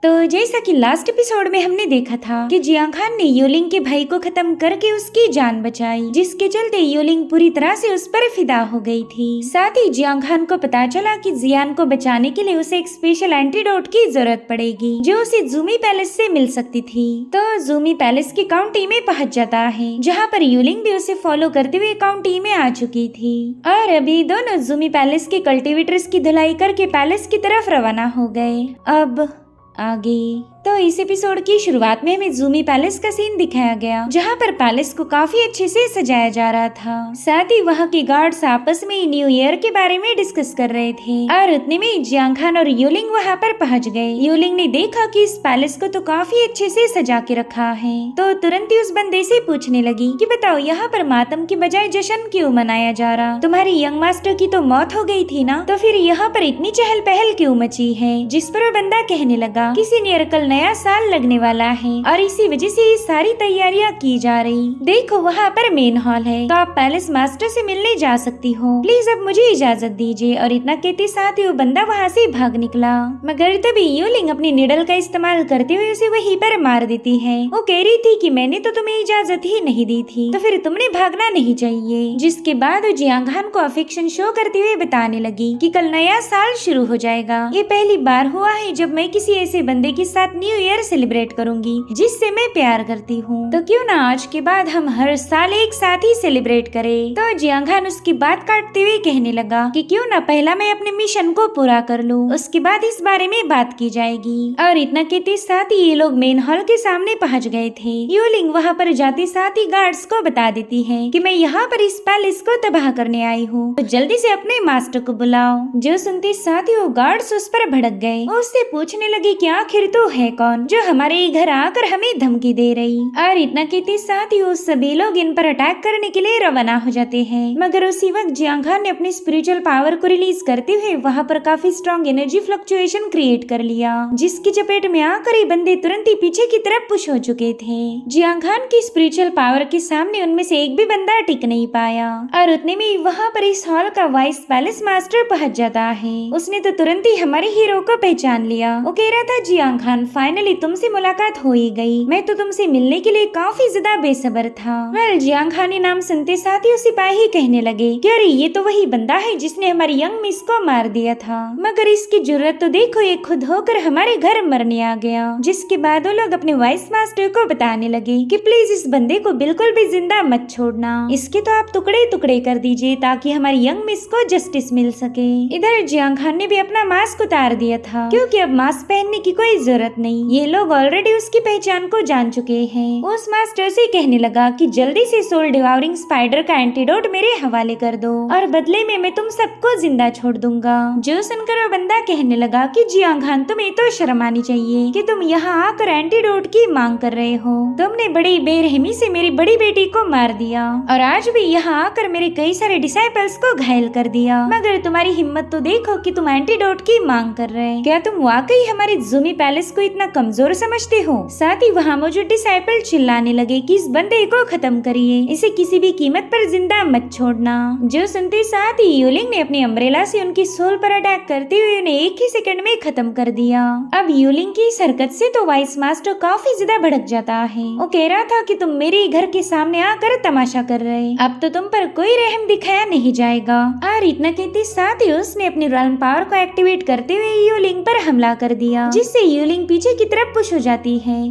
तो जैसा कि लास्ट एपिसोड में हमने देखा था कि जियांग खान ने यूलिंग के भाई को खत्म करके उसकी जान बचाई, जिसके चलते यूलिंग पूरी तरह से उस पर फिदा हो गई थी। साथ ही जियांग खान को पता चला कि जियान को बचाने के लिए उसे एक स्पेशल एंटीडोट की जरूरत पड़ेगी जो उसे जूमी पैलेस से मिल सकती थी। तो जूमी पैलेस की काउंटी में पहुंच जाता है, जहाँ पर यूलिंग भी उसे फॉलो करते हुए काउंटी में आ चुकी थी। और अभी दोनों जूमी पैलेस के कल्टीवेटर्स की धुलाई करके पैलेस की तरफ रवाना हो गए। अब आगे तो इस एपिसोड की शुरुआत में हमें जूमी पैलेस का सीन दिखाया गया, जहाँ पर पैलेस को काफी अच्छे से सजाया जा रहा था। साथ ही वहाँ के गार्ड्स आपस में न्यू ईयर के बारे में डिस्कस कर रहे थे और उतने में जियांग खान और यूलिंग वहाँ पर पहुँच गए। यूलिंग ने देखा कि इस पैलेस को तो काफी अच्छे से सजा के रखा है, तो तुरंत ही उस बंदे से पूछने लगी कि बताओ यहाँ पर मातम की बजाय जश्न क्यों मनाया जा रहा? तुम्हारी यंग मास्टर की तो मौत हो गई थी ना, तो फिर यहाँ पर इतनी चहल पहल क्यों मची है? जिस पर बंदा कहने लगा किसी नियर कल नया साल लगने वाला है और इसी वजह से ये सारी तैयारियां की जा रही। देखो वहाँ पर मेन हॉल है, तो आप पैलेस मास्टर से मिलने जा सकती हो, प्लीज अब मुझे इजाजत दीजिए। और इतना कहते साथ ही वो बंदा वहाँ से भाग निकला, मगर तभी यूलिंग अपनी निडल का इस्तेमाल करते हुए उसे वहीं पर मार देती है। वो कह रही थी कि मैंने तो तुम्हें इजाजत ही नहीं दी थी, तो फिर तुमने भागना नहीं चाहिए। जिसके बाद वो जियांग खान को अफेक्शन शो करते हुए बताने लगी कि कल नया साल शुरू हो जाएगा। ये पहली बार हुआ है जब मैं किसी ऐसे बंदे के साथ न्यू ईयर सेलिब्रेट करूंगी जिससे मैं प्यार करती हूँ, तो क्यों ना आज के बाद हम हर साल एक साथ ही सेलिब्रेट करें। तो जियांग खान उसकी बात काटते हुए कहने लगा कि क्यों ना पहला मैं अपने मिशन को पूरा कर लूं, उसके बाद इस बारे में बात की जाएगी। और इतना कहते साथ ही ये लोग मेन हॉल के सामने पहुँच गए थे। यूलिंग वहाँ पर जाते साथ ही गार्ड्स को बता देती है कि मैं यहाँ पर इस पैलेस को तबाह करने आई हूँ, तो जल्दी से अपने मास्टर को बुलाओ। जो सुनते साथ ही वो गार्ड्स उस पर भड़क गए। उससे पूछने लगी कि आखिर तो है कौन जो हमारे घर आकर हमें धमकी दे रही? और इतना कहते साथ ही वो सभी लोग इन पर अटैक करने के लिए रवाना हो जाते हैं। मगर उसी वक्त जियांग खान ने अपनी स्पिरिचुअल पावर को रिलीज करते हुए वहाँ पर काफी स्ट्रॉन्ग एनर्जी फ्लक्चुएशन क्रिएट कर लिया, जिसकी चपेट में आकर ये बंदे तुरंत ही पीछे की तरफ पुश हो चुके थे। जियांग खान की स्पिरिचुअल पावर के सामने उनमें से एक भी बंदा टिक नहीं पाया। और उतने में वहाँ पर इस हॉल का वाइस पैलेस मास्टर पहुँच जाता है। उसने तो तुरंत ही हमारे हीरो को पहचान लिया। वो कह रहा था जियांग खान फाइनली तुमसे मुलाकात हो ही गई, मैं तो तुमसे मिलने के लिए काफी ज्यादा बेसब्र था। वेल जियांग खान ने नाम सुनते साथ ही सिपाही कहने लगे कि अरे ये तो वही बंदा है जिसने हमारी यंग मिस को मार दिया था, मगर इसकी जरूरत तो देखो, ये खुद होकर हमारे घर मरने आ गया। जिसके बाद वो लोग अपने वाइस मास्टर को बताने लगे कि प्लीज इस बंदे को बिल्कुल भी जिंदा मत छोड़ना, इसके तो आप टुकड़े टुकड़े कर दीजिए ताकि हमारी यंग मिस को जस्टिस मिल सके। इधर जियांग खान ने भी अपना मास्क उतार दिया था, क्योंकि अब मास्क पहनने की कोई जरूरत नहीं, ये लोग ऑलरेडी उसकी पहचान को जान चुके हैं। उस मास्टर से कहने लगा कि जल्दी से सोल डिवाउरिंग स्पाइडर का एंटीडोट मेरे हवाले कर दो और बदले में मैं तुम सबको जिंदा छोड़ दूंगा। जो सुनकर वो बंदा कहने लगा कि जियांग खान तुम्हें तो शर्म आनी चाहिए कि तुम यहाँ आकर एंटीडोट की मांग कर रहे हो। तुमने बड़ी बेरहमी से मेरी बड़ी बेटी को मार दिया और आज भी यहाँ आकर मेरे कई सारे डिसाइपल्स को घायल कर दिया, मगर तुम्हारी हिम्मत तो देखो कि तुम एंटीडोट की मांग कर रहे हैं। क्या तुम वाकई हमारे जूमी पैलेस को इतना कमजोर समझते हो? साथ ही वहाँ मौजूद डिसाइपल चिल्लाने लगे कि इस बंदे को खत्म करिए, इसे किसी भी कीमत पर जिंदा मत छोड़ना। जो सुनते साथ ही यूलिंग ने अपनी अम्ब्रेला से उनकी सोल पर अटैक करते हुए उन्हें एक ही सेकंड में खत्म कर दिया। अब यूलिंग की इस हरकत से तो वाइस मास्टर काफी ज्यादा भड़क जाता है। वो कह रहा था कि तुम मेरे घर के सामने आकर तमाशा कर रहे, अब तो तुम पर कोई रहम दिखाया नहीं जाएगा। और इतना कहते साथ ही उसने अपनी रॉयल पावर को एक्टिवेट करते हुए यूलिंग पर हमला कर दिया, जिससे यूलिंग पीछे की तरफ पुश हो जाती है।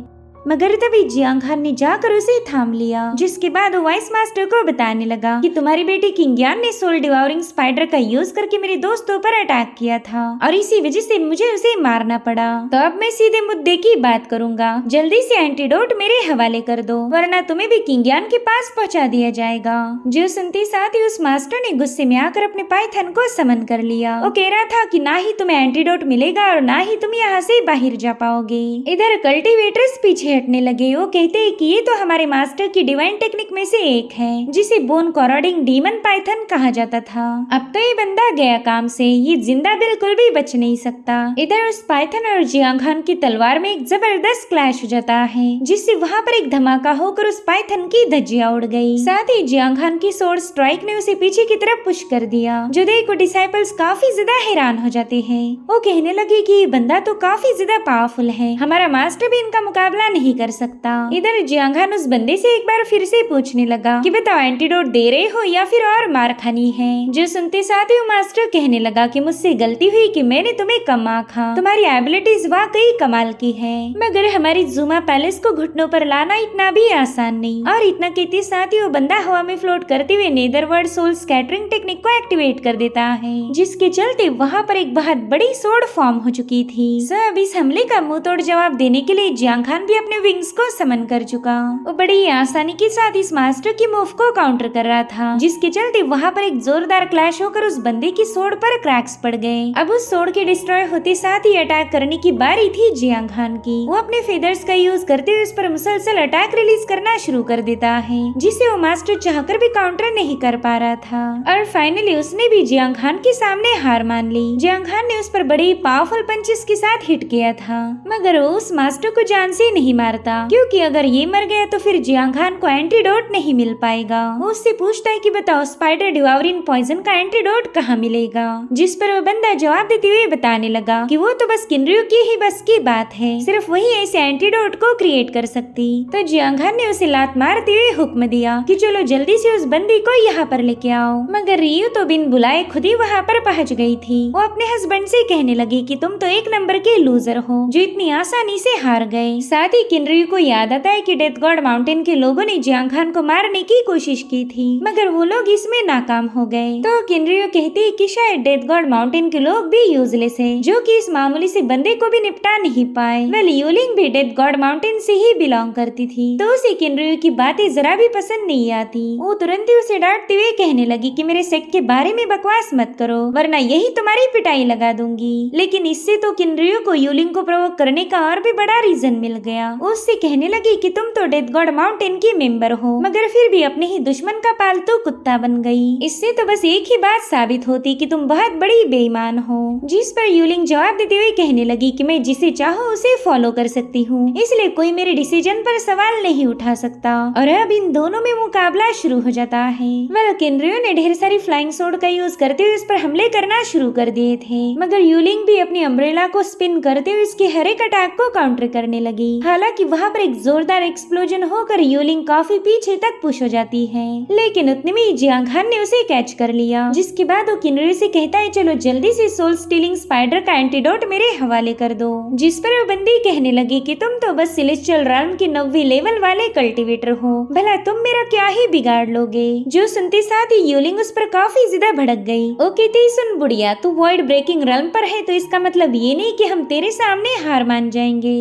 मगर तभी जियांग खान ने जाकर उसे थाम लिया, जिसके बाद वो वाइस मास्टर को बताने लगा कि तुम्हारी बेटी किंगयान ने सोल डिवाउरिंग स्पाइडर का यूज करके मेरे दोस्तों पर अटैक किया था और इसी वजह से मुझे उसे मारना पड़ा। तो अब मैं सीधे मुद्दे की बात करूंगा, जल्दी से एंटीडोट मेरे हवाले कर दो वरना तुम्हें भी किंगयान के पास पहुंचा दिया जाएगा। जो सुनते साथ ही उस मास्टर ने गुस्से में आकर अपने पाइथन को समन कर लिया। वो कह रहा था कि ना ही तुम्हें एंटीडोट मिलेगा और ना ही तुम यहाँ से बाहर जा पाओगे। इधर कल्टीवेटर्स पीछे पीछे हटने लगे। वो कहते हैं कि ये तो हमारे मास्टर की डिवाइन टेक्निक में से एक है, जिसे बोन कॉरोडिंग डीमन पाइथन कहा जाता था। अब तो ये बंदा गया काम से, ये जिंदा बिल्कुल भी बच नहीं सकता। इधर उस पाइथन और जियांग खान की तलवार में एक जबरदस्त क्लैश हो जाता है, जिससे वहाँ पर एक धमाका होकर उस पाइथन की धज्जियां उड़ गई। साथ ही जियांग खान की सोर्ड स्ट्राइक ने उसे पीछे की तरफ पुश कर दिया। जो देखो डिसाइपल्स काफी ज्यादा हैरान हो जाते हैं। वो कहने लगे कि ये बंदा तो काफी ज्यादा पावरफुल है, हमारा मास्टर भी इनका मुकाबला नहीं कर सकता। इधर जियांग खान उस बंदे से एक बार फिर से पूछने लगा कि बताओ एंटीडोट दे रहे हो या फिर और मार खानी है। जो सुनते साथ ही वो मास्टर कहने लगा कि मुझसे गलती हुई कि मैंने तुम्हें कम आंका, तुम्हारी एबिलिटीज वाकई कमाल की है, मगर हमारी जुमा पैलेस को घुटनों पर लाना इतना भी आसान नहीं। और इतना कहते साथ ही वो बंदा हवा में फ्लोट करते हुए नेदरवर्ल्ड सोल स्कैटरिंग टेक्निक को एक्टिवेट कर देता है, जिसके चलते वहाँ पर एक बहुत बड़ी सोर्ड फॉर्म हो चुकी थी। सब इस हमले का मुंह तोड़ जवाब देने के लिए जियांग खान भी अपने विंग्स को समन कर चुका। वो बड़ी आसानी के साथ इस मास्टर की मूव को काउंटर कर रहा था, जिसके चलते वहाँ पर एक जोरदार क्लैश होकर उस बंदे की सोर्ड पर क्रैक्स पड़ गए। अब उस सोर्ड के डिस्ट्रॉय होते साथ ही अटैक करने की बारी थी जियांग खान की। वो अपने फेदर्स का यूज करते हुए उस पर मुसलसल अटैक रिलीज करना शुरू कर देता है, जिसे वो मास्टर चाहकर भी काउंटर नहीं कर पा रहा था। और फाइनली उसने भी जियांग खान के सामने हार मान ली। जियांग खान ने उस पर बड़े पावरफुल पंचेस के साथ हिट किया था, मगर वो उस मास्टर को जान से नहीं मारता, क्योंकि अगर ये मर गया तो फिर जियांग खान को एंटीडोट नहीं मिल पाएगा। वो उससे पूछता है कि बताओ स्पाइडर डिवावरिन पॉइजन का एंटीडोट कहाँ मिलेगा, जिस पर वो बंदा जवाब देते हुए बताने लगा कि वो तो बस किनरयू की ही बस की बात है, सिर्फ वही ऐसे एंटीडोट को क्रिएट कर सकती। तो जियांग खान ने उसे लात मारते हुए हुक्म दिया कि चलो जल्दी से उस बंदी को यहाँ पर लेके आओ। मगर रियू तो बिन बुलाए खुद ही वहाँ पर पहुँच गई थी। वो अपने हस्बैंड से कहने लगी कि तुम तो एक नंबर के लूजर हो, जो इतनी आसानी से हार गए। साथ ही किनरयू को याद आता है कि डेथ गॉड माउंटेन के लोगों ने जियांग खान को मारने की कोशिश की थी, मगर वो लोग इसमें नाकाम हो गए। तो किनरयू कहती है कि शायद डेथ गॉड माउंटेन के लोग भी यूजलेस है, जो कि इस मामूली से बंदे को भी निपटा नहीं पाए। वेल यूलिंग भी डेथ गॉड माउंटेन से ही बिलोंग करती थी, तो उसे किनरयू की बातें जरा भी पसंद नहीं आती। वो तुरंत ही उसे डांटते हुए कहने लगी कि मेरे सेक्ट के बारे में बकवास मत करो, वरना यही तुम्हारी पिटाई लगा दूंगी। लेकिन इससे तो किनरयू को यूलिंग को प्रोवोक करने का और भी बड़ा रीजन मिल गया। उससे कहने लगी कि तुम तो डेथ गॉड माउंटेन की मेंबर हो, मगर फिर भी अपने ही दुश्मन का पालतू कुत्ता बन गई। इससे तो बस एक ही बात साबित होती कि तुम बहुत बड़ी बेईमान हो। जिस पर यूलिंग जवाब देते हुए कहने लगी कि मैं जिसे चाहूँ उसे फॉलो कर सकती हूँ, इसलिए कोई मेरे डिसीजन पर सवाल नहीं उठा सकता। और अब इन दोनों में मुकाबला शुरू हो जाता है। वेल किनरयू ने ढेर सारी फ्लाइंग सोर्ड का यूज करते हुए उस पर हमले करना शुरू कर दिए थे, मगर यूलिंग भी अपनी अम्ब्रेला को स्पिन करते हुए उसके हर एक अटैक को काउंटर करने लगी। हालांकि वहाँ पर एक जोरदार एक्सप्लोजन होकर यूलिंग काफी पीछे तक पुश हो जाती है, लेकिन उतने में जियांग खान ने उसे कैच कर लिया। जिसके बाद वो किनरयू से कहता है चलो जल्दी से सोल स्टीलिंग स्पाइडर का एंटीडोट मेरे हवाले कर दो। जिस पर वो बंदी कहने लगी कि तुम तो बस सेलेस्टियल realm के 9वीं लेवल वाले कल्टीवेटर हो, भला तुम मेरा क्या ही बिगाड़ लोगे। जो सुनते साथ ही यूलिंग उस पर काफी ज्यादा भड़क गई। वो कहती सुन बुढ़िया, तू वॉइड ब्रेकिंग realm पर है तो इसका मतलब ये नहीं कि हम तेरे सामने हार मान जाएंगे।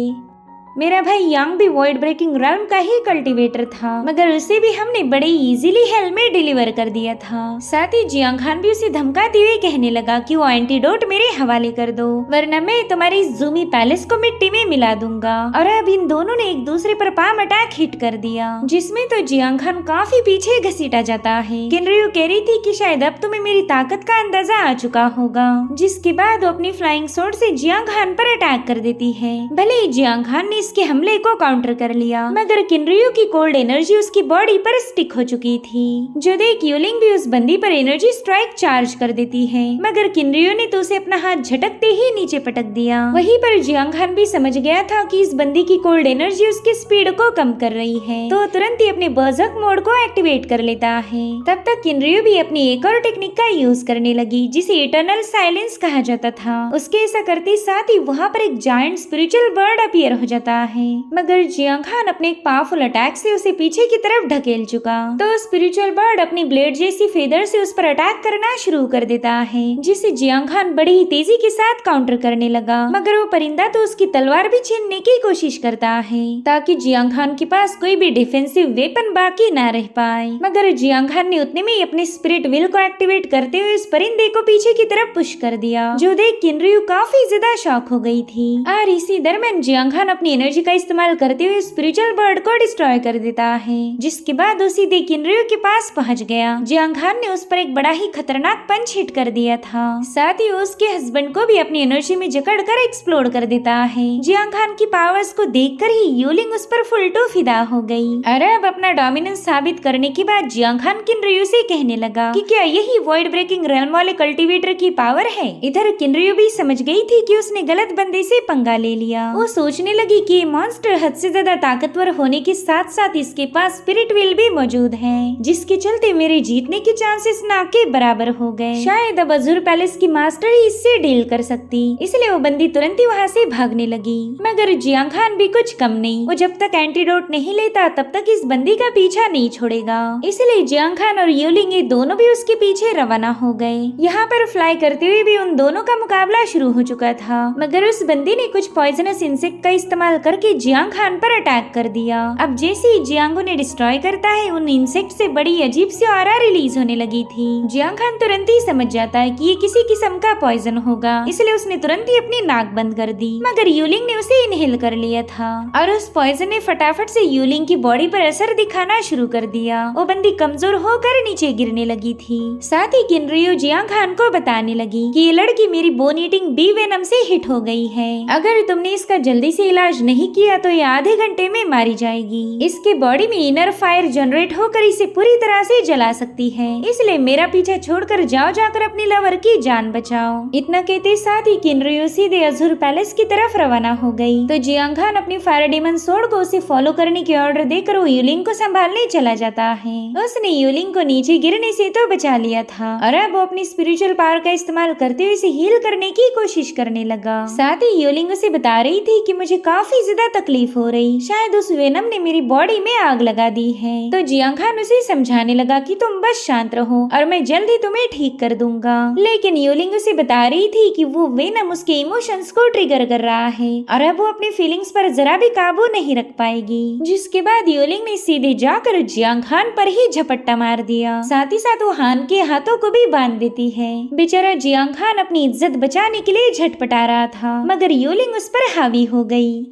मेरा भाई यांग भी वॉइड ब्रेकिंग realm का ही कल्टीवेटर था, मगर उसे भी हमने बड़े इजीली हेल में डिलीवर कर दिया था। साथ ही जियांग खान भी उसे धमकाते हुए कहने लगा कि वो एंटीडोट मेरे हवाले कर दो, वरना मैं तुम्हारी इस जूमी पैलेस को मिट्टी में मिला दूंगा। और अब इन दोनों ने एक दूसरे पर पाम अटैक हिट कर दिया, जिसमें तो जियांग खान काफी पीछे घसीटा जाता है। किनरयू कह रही थी कि शायद अब तुम्हें मेरी ताकत का अंदाजा आ चुका होगा, जिसके बाद वो अपनी फ्लाइंग सोर्ड से जियांग खान पर अटैक कर देती है। भले ही जियांग खान ने इसके हमले को काउंटर कर लिया, मगर किनरयू की कोल्ड एनर्जी उसकी बॉडी पर स्टिक हो चुकी थी। जो देख यूलिंग भी उस बंदी पर एनर्जी स्ट्राइक चार्ज कर देती है, मगर किनरयू ने तो उसे अपना हाथ झटकते ही नीचे पटक दिया। वहीं पर जियांग खान भी समझ गया था कि इस बंदी की कोल्ड एनर्जी उसकी स्पीड को कम कर रही है, तो तुरंत ही अपने बर्जर्क मोड को एक्टिवेट कर लेता है। तब तक किनरयू भी अपनी एक और टेक्निक का यूज करने लगी, जिसे इटर्नल साइलेंस कहा जाता था। उसके ऐसा करते साथ ही वहाँ पर एक जायंट स्पिरिचुअल बर्ड अपीयर हो जाता है, मगर जियांग खान अपने एक पावरफुल अटैक से उसे पीछे की तरफ ढकेल चुका। तो स्पिरिचुअल बर्ड अपनी ब्लेड जैसी फेदर से उस पर अटैक करना शुरू कर देता है, जिसे जियांग खान बड़ी ही तेजी के साथ काउंटर करने लगा। मगर वो परिंदा तो उसकी तलवार भी छीनने की कोशिश करता है, ताकि जियांग खान के पास कोई भी डिफेंसिव वेपन बाकी न रह पाए। मगर जियांग खान ने उतने में ही अपने स्पिरिट विल को एक्टिवेट करते हुए उस परिंदे को पीछे की तरफ पुश कर दिया, जो देख किनरयू काफी ज्यादा शॉक हो गई थी। और इसी दरमियान जियांग खान अपनी एनर्जी का इस्तेमाल करते हुए स्पिरिचुअल बर्ड को डिस्ट्रॉय कर देता है, जिसके बाद वो सीधे किनरियो के पास पहुंच गया। जियांग खान ने उस पर एक बड़ा ही खतरनाक पंच हिट कर दिया था। साथ ही उसके हस्बैंड को भी अपनी एनर्जी में जकड़कर एक्सप्लोड कर देता है। जियांग खान की पावर्स को देखकर ही यूलिंग उस पर फुल टू फिदा हो गई। और अब अपना डोमिनेंस साबित करने के बाद जियांग खान किनरियो से कहने लगा कि क्या यही वॉइड ब्रेकिंग रेल्म वाले कल्टीवेटर की पावर है। इधर किनरियो भी समझ गई थी कि उसने गलत बंदे से पंगा ले लिया। वो सोचने लगी कि ये मॉन्स्टर हद से ज्यादा ताकतवर होने के साथ साथ इसके पास स्पिरिट व्हील भी मौजूद है, जिसके चलते मेरे जीतने के चांसेस ना के बराबर हो गए। शायद अब अजूर पैलेस की मास्टर ही इससे डील कर सकती, इसलिए वो बंदी तुरंत ही वहाँ से भागने लगी। मगर जियांग खान भी कुछ कम नहीं, वो जब तक एंटीडोट नहीं लेता तब तक इस बंदी का पीछा नहीं छोड़ेगा। इसलिए जियांग खान और यूलिंग ये दोनों भी उसके पीछे रवाना हो गए। यहाँ पर फ्लाई करते हुए भी उन दोनों का मुकाबला शुरू हो चुका था, मगर उस बंदी ने कुछ पॉइजनस इंसेक्ट का इस्तेमाल करके जियांग खान पर अटैक कर दिया। अब जैसे ही जियांग उन्हें डिस्ट्रॉय करता है, उन इंसेक्ट से बड़ी अजीब सी ऑरा रिलीज होने लगी थी। जियांग खान तुरंत ही समझ जाता है कि ये किसी किस्म का पॉइजन होगा, इसलिए उसने तुरंत ही अपनी नाक बंद कर दी। मगर यूलिंग ने उसे इनहेल कर लिया था और उस पॉइजन ने फटाफट से यूलिंग की बॉडी पर असर दिखाना शुरू कर दिया। वो बंदी कमजोर होकर नीचे गिरने लगी थी। साथ ही किनरियो जियांग खान को बताने लगी कि ये लड़की मेरी बोन ईटिंग बी वेनम से हिट हो गई है। अगर तुमने इसका जल्दी से इलाज नहीं किया तो ये आधे घंटे में मारी जाएगी। इसके बॉडी में इनर फायर जनरेट होकर इसे पूरी तरह से जला सकती है, इसलिए मेरा पीछा छोड़कर जाकर अपनी लवर की जान बचाओ। इतना कहते साथ ही किनरियो सीधे अजूर पैलेस की तरफ रवाना हो गई। तो जियांग खान अपनी फायर डेमन सोर्ड को उसे फॉलो करने के ऑर्डर देकर वो यूलिंग को संभालने चला जाता है। उसने यूलिंग को नीचे गिरने से तो बचा लिया था और अब वो अपनी स्पिरिचुअल पावर का इस्तेमाल करते हुए इसे हील करने की कोशिश करने लगा। साथ ही यूलिंग उसे बता रही थी कि मुझे काफी ज्यादा तकलीफ हो रही, शायद उस वेनम ने मेरी बॉडी में आग लगा दी है। तो जियांग खान उसे समझाने लगा कि तुम बस शांत रहो और मैं जल्द ही तुम्हें ठीक कर दूंगा। लेकिन यूलिंग उसे बता रही थी कि वो वेनम उसके इमोशंस को ट्रिगर कर रहा है और अब वो अपनी फीलिंग्स पर जरा भी काबू नहीं रख पाएगी। जिसके बाद यूलिंग ने सीधे जाकर जियांग खान पर ही झपट्टा मार दिया। साथ ही साथ वो हान के हाथों को भी बांध देती है। बेचारा जियांग खान अपनी इज्जत बचाने के लिए झटपटा रहा था, मगर यूलिंग उस पर हावी हो गई।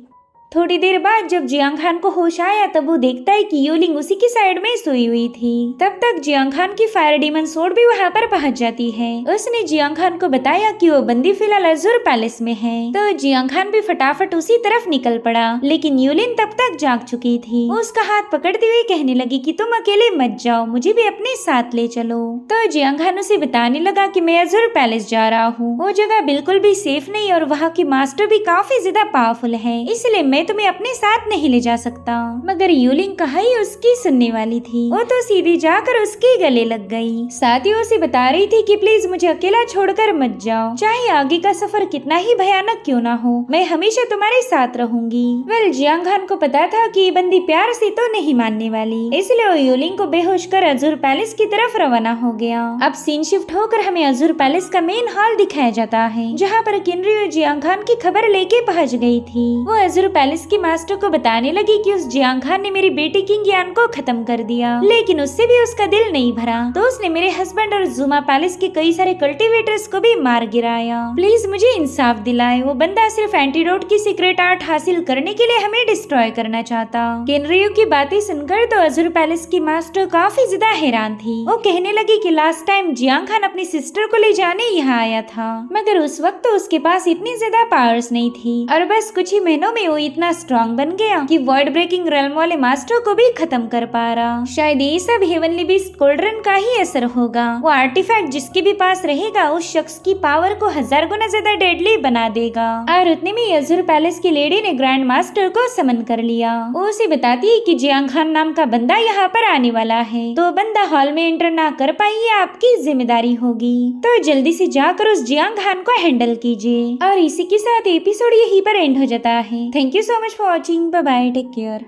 थोड़ी देर बाद जब जियांग खान को होश आया तब वो देखता है कि यूलिंग उसी की साइड में सोई हुई थी। तब तक जियांग खान की फायर डीमन सोर्ड भी वहाँ पर पहुँच जाती है। उसने जियांग खान को बताया कि वो बंदी फिलहाल अजूर पैलेस में है। तो जियांग खान भी फटाफट उसी तरफ निकल पड़ा, लेकिन यूलिंग तब तक जाग चुकी थी। वो उसका हाथ पकड़ते हुए कहने लगी कि तुम अकेले मत जाओ, मुझे भी अपने साथ ले चलो। तो जियांग खान उसे बताने लगा कि मैं अजूर पैलेस जा रहा हूँ, वो जगह बिल्कुल भी सेफ नहीं और वहाँ की मास्टर भी काफी ज्यादा पावरफुल है, इसलिए मैं तुम्हें अपने साथ नहीं ले जा सकता। मगर यूलिंग कहाँ ही उसकी सुनने वाली थी, वो तो सीधी जाकर उसके गले लग गई। साथ ही उसे बता रही थी कि प्लीज मुझे अकेला छोड़कर मत जाओ, चाहे आगे का सफर कितना ही भयानक क्यों ना हो, मैं हमेशा तुम्हारे साथ रहूंगी। वेल जियांग खान को पता था कि ये बंदी प्यार से तो नहीं मानने वाली, इसलिए वो यूलिंग को बेहोश कर अजूर पैलेस की तरफ रवाना हो गया। अब सीन शिफ्ट होकर हमें अजूर पैलेस का मेन हॉल दिखाया जाता है, जहाँ पर किनरियो जियांग खान की खबर लेके पहुँच गई थी। वो अजूर पैलेस की मास्टर को बताने लगी कि उस जियांग खान ने मेरी बेटी किंग यान को खत्म कर दिया, लेकिन उससे भी उसका दिल नहीं भरा, तो उसने मेरे हस्बैंड और जुमा पैलेस के कई सारे कल्टीवेटर्स को भी मार गिराया। प्लीज मुझे इंसाफ दिलाए, वो बंदा सिर्फ एंटीडोट की सीक्रेट आर्ट हासिल करने के लिए हमें डिस्ट्रॉय करना चाहता। किनरियो की बातें सुनकर तो अजूर पैलेस की मास्टर काफी ज्यादा हैरान थी। वो कहने लगी कि लास्ट टाइम जियांग खान अपनी सिस्टर को ले जाने यहाँ आया था, मगर उस वक्त तो उसके पास इतनी ज्यादा पावर्स नहीं थी और बस कुछ ही महीनों में वो इतना स्ट्रॉन्ग बन गया कि वॉइड ब्रेकिंग रेल्म वाले मास्टर को भी खत्म कर पा रहा। शायद ये सब हेवनली बीस्ट कोल्ड्रन का ही असर होगा। वो आर्टिफैक्ट जिसके भी पास रहेगा उस शख्स की पावर को 1000 गुना ज्यादा डेडली बना देगा। और उतने में अजूर पैलेस की लेडी ने ग्रैंड मास्टर को समन कर लिया। वो उसे बताती है कि जियांग खान नाम का बंदा यहाँ पर आने वाला है, तो बंदा हॉल में एंटर ना कर पाई ये आपकी जिम्मेदारी होगी, तो जल्दी से जाकर उस जियांग खान को हैंडल कीजिए। और इसी के साथ एपिसोड यहीं पर एंड हो जाता है। Thank you so much for watching. Bye bye, take care.